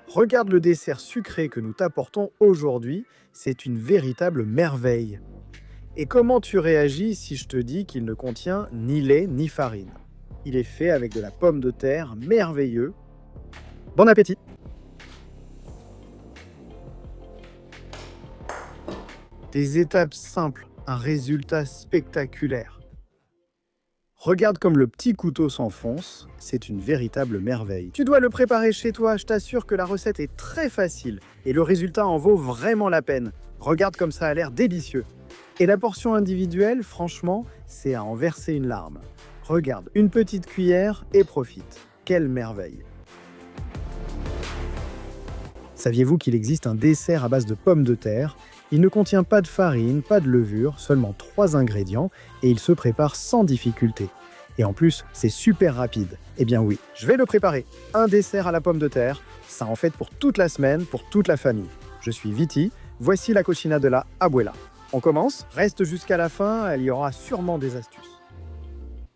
Regarde le dessert sucré que nous t'apportons aujourd'hui, c'est une véritable merveille. Et comment tu réagis si je te dis qu'il ne contient ni lait ni farine? Il est fait avec de la pomme de terre merveilleux. Bon appétit! Des étapes simples, un résultat spectaculaire. Regarde comme le petit couteau s'enfonce, c'est une véritable merveille. Tu dois le préparer chez toi, je t'assure que la recette est très facile et le résultat en vaut vraiment la peine. Regarde comme ça a l'air délicieux. Et la portion individuelle, franchement, c'est à en verser une larme. Regarde, une petite cuillère et profite. Quelle merveille! Saviez-vous qu'il existe un dessert à base de pommes de terre? Il ne contient pas de farine, pas de levure, seulement 3 ingrédients et il se prépare sans difficulté. Et en plus, c'est super rapide. Eh bien oui, je vais le préparer. Un dessert à la pomme de terre, ça en fait pour toute la semaine, pour toute la famille. Je suis Viti, voici la cocina de la abuela. On commence, reste jusqu'à la fin, il y aura sûrement des astuces.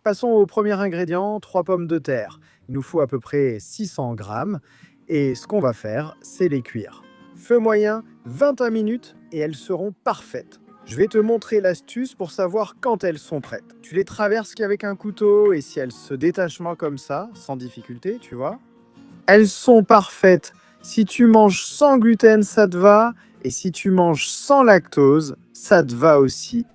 Passons au premier ingrédient, 3 pommes de terre. Il nous faut à peu près 600 grammes. Et ce qu'on va faire, c'est les cuire. Feu moyen, 21 minutes et elles seront parfaites. Je vais te montrer l'astuce pour savoir quand elles sont prêtes. Tu les traverses qu'avec un couteau et si elles se détachent comme ça, sans difficulté, tu vois. Elles sont parfaites. Si tu manges sans gluten, ça te va. Et si tu manges sans lactose, ça te va aussi.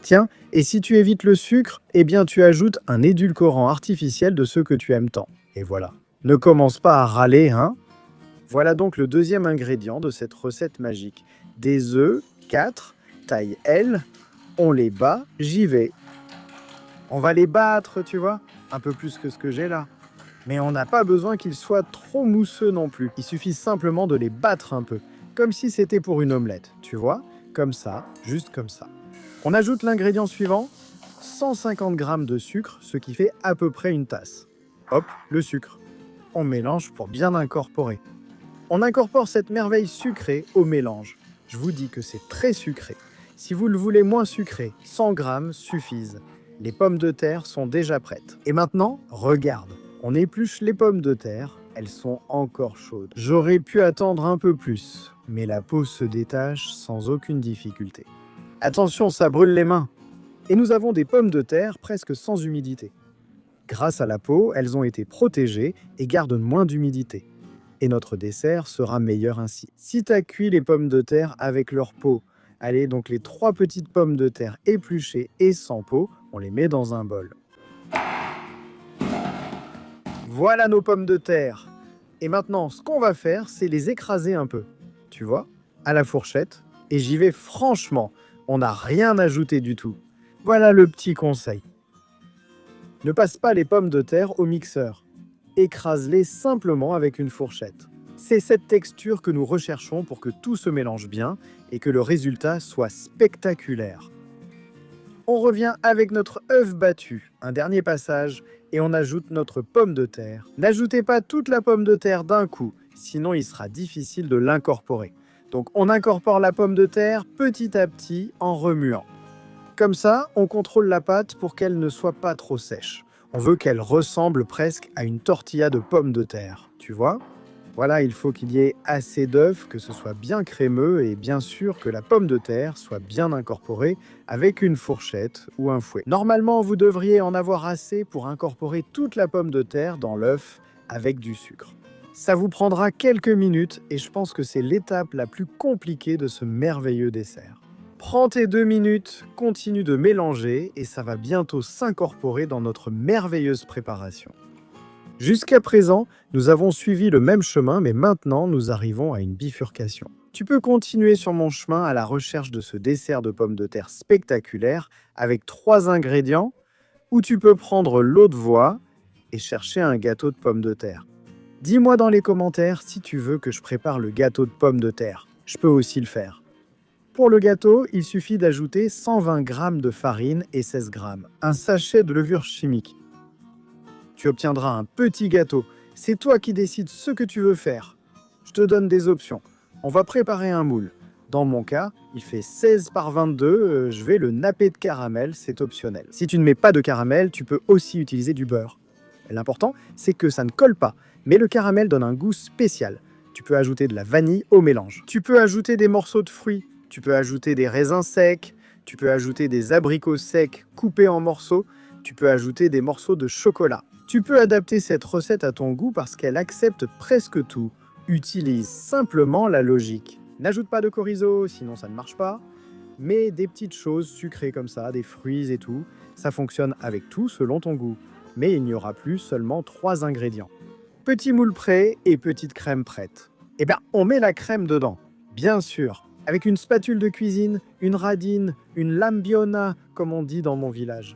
Tiens, et si tu évites le sucre, eh bien tu ajoutes un édulcorant artificiel de ceux que tu aimes tant. Et voilà. Ne commence pas à râler, hein? Voilà donc le deuxième ingrédient de cette recette magique. Des œufs, 4, taille L. On les bat, j'y vais. On va les battre, tu vois, un peu plus que ce que j'ai là. Mais on n'a pas besoin qu'ils soient trop mousseux non plus. Il suffit simplement de les battre un peu, comme si c'était pour une omelette, tu vois? Comme ça, juste comme ça. On ajoute l'ingrédient suivant, 150 g de sucre, ce qui fait à peu près une tasse. Hop, le sucre. On mélange pour bien incorporer. On incorpore cette merveille sucrée au mélange. Je vous dis que c'est très sucré. Si vous le voulez moins sucré, 100 g suffisent. Les pommes de terre sont déjà prêtes. Et maintenant, regarde. On épluche les pommes de terre. Elles sont encore chaudes. J'aurais pu attendre un peu plus, mais la peau se détache sans aucune difficulté. Attention, ça brûle les mains. Et nous avons des pommes de terre presque sans humidité. Grâce à la peau, elles ont été protégées et gardent moins d'humidité. Et notre dessert sera meilleur ainsi. Si tu as cuit les pommes de terre avec leur peau, allez, donc les 3 petites pommes de terre épluchées et sans peau, on les met dans un bol. Voilà nos pommes de terre. Et maintenant, ce qu'on va faire, c'est les écraser un peu. Tu vois, à la fourchette. Et j'y vais franchement. On n'a rien ajouté du tout. Voilà le petit conseil. Ne passe pas les pommes de terre au mixeur. Écrase-les simplement avec une fourchette. C'est cette texture que nous recherchons pour que tout se mélange bien et que le résultat soit spectaculaire. On revient avec notre œuf battu, un dernier passage, et on ajoute notre pomme de terre. N'ajoutez pas toute la pomme de terre d'un coup, sinon il sera difficile de l'incorporer. Donc on incorpore la pomme de terre petit à petit en remuant. Comme ça, on contrôle la pâte pour qu'elle ne soit pas trop sèche. On veut qu'elle ressemble presque à une tortilla de pommes de terre, tu vois? Voilà, il faut qu'il y ait assez d'œufs, que ce soit bien crémeux et bien sûr que la pomme de terre soit bien incorporée avec une fourchette ou un fouet. Normalement, vous devriez en avoir assez pour incorporer toute la pomme de terre dans l'œuf avec du sucre. Ça vous prendra quelques minutes et je pense que c'est l'étape la plus compliquée de ce merveilleux dessert. Prends tes 2 minutes, continue de mélanger et ça va bientôt s'incorporer dans notre merveilleuse préparation. Jusqu'à présent, nous avons suivi le même chemin, mais maintenant nous arrivons à une bifurcation. Tu peux continuer sur mon chemin à la recherche de ce dessert de pommes de terre spectaculaire avec 3 ingrédients, ou tu peux prendre l'autre voie et chercher un gâteau de pommes de terre. Dis-moi dans les commentaires si tu veux que je prépare le gâteau de pommes de terre. Je peux aussi le faire. Pour le gâteau, il suffit d'ajouter 120 g de farine et 16 g, un sachet de levure chimique. Tu obtiendras un petit gâteau. C'est toi qui décides ce que tu veux faire. Je te donne des options. On va préparer un moule. Dans mon cas, il fait 16 par 22. Je vais le napper de caramel, c'est optionnel. Si tu ne mets pas de caramel, tu peux aussi utiliser du beurre. L'important, c'est que ça ne colle pas. Mais le caramel donne un goût spécial. Tu peux ajouter de la vanille au mélange. Tu peux ajouter des morceaux de fruits. Tu peux ajouter des raisins secs. Tu peux ajouter des abricots secs coupés en morceaux. Tu peux ajouter des morceaux de chocolat. Tu peux adapter cette recette à ton goût parce qu'elle accepte presque tout. Utilise simplement la logique. N'ajoute pas de chorizo, sinon ça ne marche pas. Mais des petites choses sucrées comme ça, des fruits et tout, ça fonctionne avec tout selon ton goût. Mais il n'y aura plus seulement 3 ingrédients. Petit moule prêt et petite crème prête. Eh bien, on met la crème dedans, bien sûr, avec une spatule de cuisine, une radine, une lambiona, comme on dit dans mon village.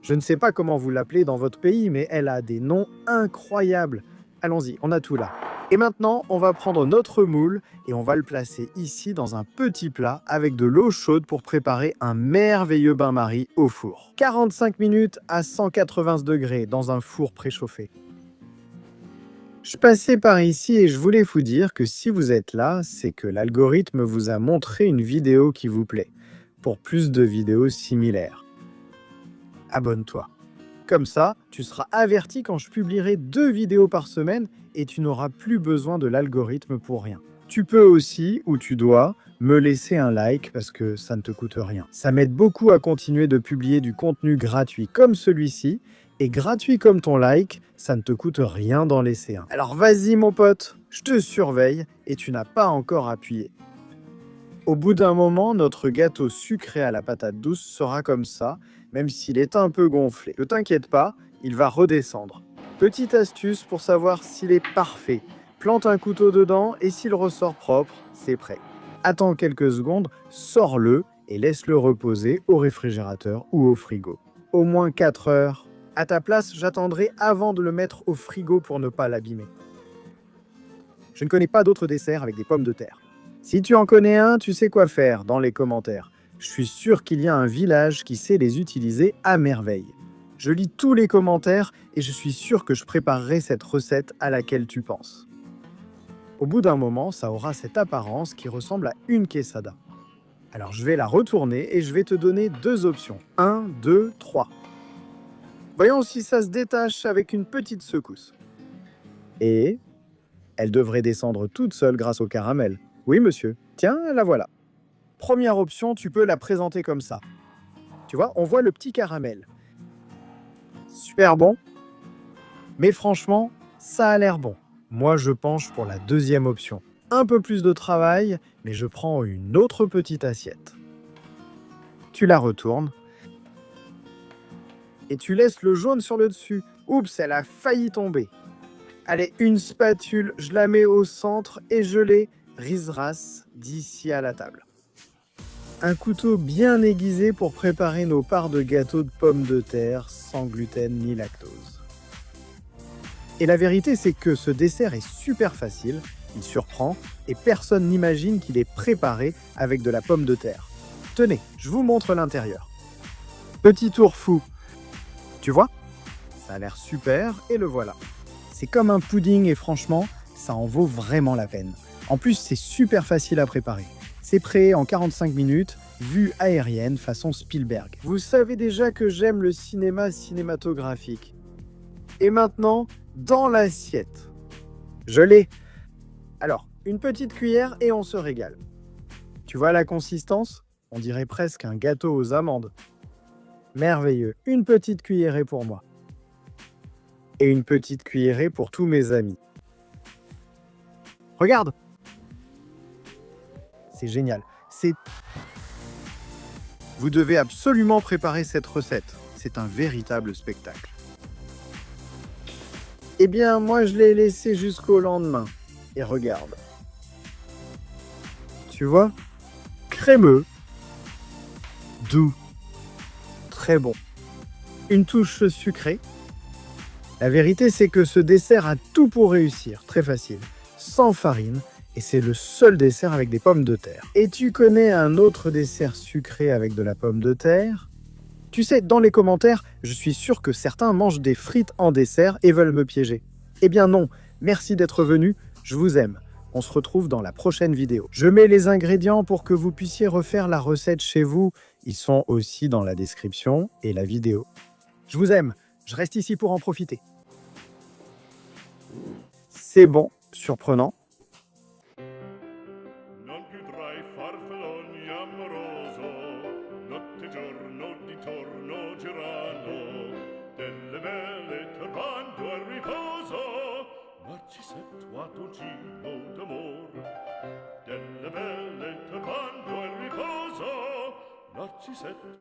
Je ne sais pas comment vous l'appelez dans votre pays, mais elle a des noms incroyables. Allons-y, on a tout là. Et maintenant, on va prendre notre moule et on va le placer ici dans un petit plat avec de l'eau chaude pour préparer un merveilleux bain-marie au four. 45 minutes à 180 degrés dans un four préchauffé. Je passais par ici et je voulais vous dire que si vous êtes là, c'est que l'algorithme vous a montré une vidéo qui vous plaît. Pour plus de vidéos similaires, abonne-toi. Comme ça, tu seras averti quand je publierai 2 vidéos par semaine et tu n'auras plus besoin de l'algorithme pour rien. Tu peux aussi, ou tu dois, me laisser un like parce que ça ne te coûte rien. Ça m'aide beaucoup à continuer de publier du contenu gratuit comme celui-ci. Et gratuit comme ton like, ça ne te coûte rien d'en laisser un. Alors vas-y mon pote, je te surveille et tu n'as pas encore appuyé. Au bout d'un moment, notre gâteau sucré à la patate douce sera comme ça, même s'il est un peu gonflé. Ne t'inquiète pas, il va redescendre. Petite astuce pour savoir s'il est parfait. Plante un couteau dedans et s'il ressort propre, c'est prêt. Attends quelques secondes, sors-le et laisse-le reposer au réfrigérateur ou au frigo. Au moins 4 heures. À ta place, j'attendrai avant de le mettre au frigo pour ne pas l'abîmer. Je ne connais pas d'autres desserts avec des pommes de terre. Si tu en connais un, tu sais quoi faire dans les commentaires. Je suis sûr qu'il y a un village qui sait les utiliser à merveille. Je lis tous les commentaires et je suis sûr que je préparerai cette recette à laquelle tu penses. Au bout d'un moment, ça aura cette apparence qui ressemble à une quesada. Alors je vais la retourner et je vais te donner 2 options. 1, 2, 3. Voyons si ça se détache avec une petite secousse. Et elle devrait descendre toute seule grâce au caramel. Oui, monsieur. Tiens, la voilà. Première option, tu peux la présenter comme ça. Tu vois, on voit le petit caramel. Super bon. Mais franchement, ça a l'air bon. Moi, je penche pour la deuxième option. Un peu plus de travail, mais je prends une autre petite assiette. Tu la retournes. Et tu laisses le jaune sur le dessus. Oups, elle a failli tomber. Allez, une spatule, je la mets au centre et je les riz-ras d'ici à la table. Un couteau bien aiguisé pour préparer nos parts de gâteau de pommes de terre sans gluten ni lactose. Et la vérité, c'est que ce dessert est super facile, il surprend et personne n'imagine qu'il est préparé avec de la pomme de terre. Tenez, je vous montre l'intérieur. Petit tour fou. Tu vois? Ça a l'air super et le voilà. C'est comme un pudding et franchement, ça en vaut vraiment la peine. En plus, c'est super facile à préparer. C'est prêt en 45 minutes, vue aérienne façon Spielberg. Vous savez déjà que j'aime le cinéma cinématographique. Et maintenant, dans l'assiette. Je l'ai. Alors, une petite cuillère et on se régale. Tu vois la consistance? On dirait presque un gâteau aux amandes. Merveilleux. Une petite cuillerée pour moi. Et une petite cuillerée pour tous mes amis. Regarde! C'est génial. Vous devez absolument préparer cette recette. C'est un véritable spectacle. Eh bien, moi, je l'ai laissé jusqu'au lendemain. Et regarde. Tu vois? Crémeux. Doux. Très bon. Une touche sucrée. La vérité, c'est que ce dessert a tout pour réussir. Très facile. Sans farine. Et c'est le seul dessert avec des pommes de terre. Et tu connais un autre dessert sucré avec de la pomme de terre? Tu sais, dans les commentaires, je suis sûr que certains mangent des frites en dessert et veulent me piéger. Eh bien non, merci d'être venu, je vous aime. On se retrouve dans la prochaine vidéo. Je mets les ingrédients pour que vous puissiez refaire la recette chez vous. Ils sont aussi dans la description et la vidéo. Je vous aime, je reste ici pour en profiter. C'est bon, surprenant. mattoncino d'amor. Delle belle te quando il riposo, Narcisette